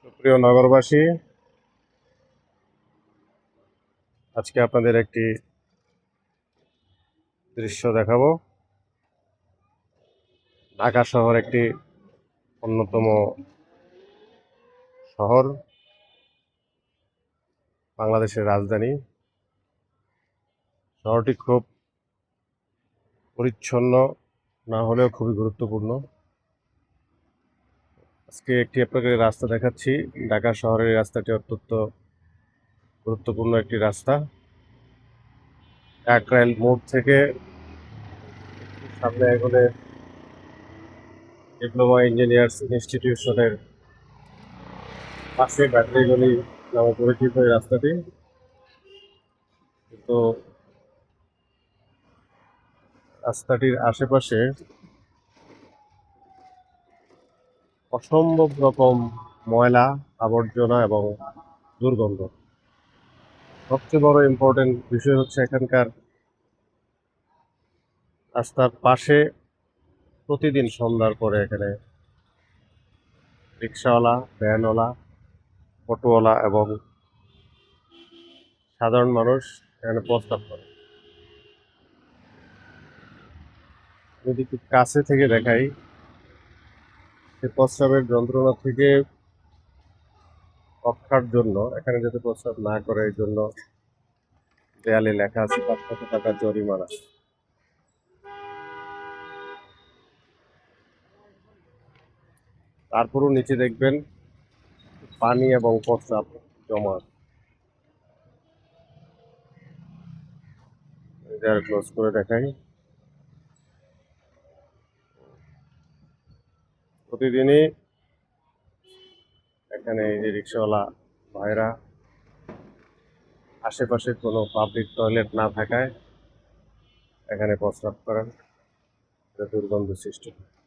প্রিয় নগরবাসী, আজকে আপনাদের একটি দৃশ্য দেখাবো। ঢাকা শহর একটি অন্যতম শহর, বাংলাদেশের রাজধানী। শহরটি খুব পরিচ্ছন্ন না হলেও খুবই গুরুত্বপূর্ণ। আজকে একটি আপনাকে রাস্তা দেখাচ্ছি। ঢাকা শহরের রাস্তাটি অত্যন্ত গুরুত্বপূর্ণ একটি রাস্তা। কাকরাইল মোড় থেকে সামনে এগোলে ডিপ্লোমা ইঞ্জিনিয়ার্স ইনস্টিটিউশনের পাশে ব্যাটারিগলি নামে পরিচিত এই রাস্তাটি। তো রাস্তাটির আশেপাশে অসম্ভব রকম ময়লা, আবর্জনা এবং দুর্গন্ধ। সবচেয়ে বড় ইম্পর্টেন্ট বিষয় হচ্ছে এখানকার রাস্তার পাশে প্রতিদিন সন্ধ্যার পরে এখানে রিক্সাওয়ালা, ভ্যানওয়ালা, অটোওয়ালা এবং সাধারণ মানুষ এখানে প্রস্তাব করে। যদি একটু কাছে থেকে দেখাই, সে প্রস্রাবের যন্ত্রণা থেকে রক্ষার জন্য, এখানে যাতে প্রস্রাব না করে এই জন্য দেয়ালে লেখা আছে 500 টাকা জরিমানা। তারপরও নিচে দেখবেন পানি এবং প্রস্রাব জমা। ক্লোজ করে দেখাই। প্রতিদিনই এখানে এই যে রিক্সাওয়ালা ভাইরা আশেপাশে কোনো পাবলিক টয়লেট না থাকায় এখানে প্রস্রাব করেন, দুর্গন্ধ সৃষ্টি হয়।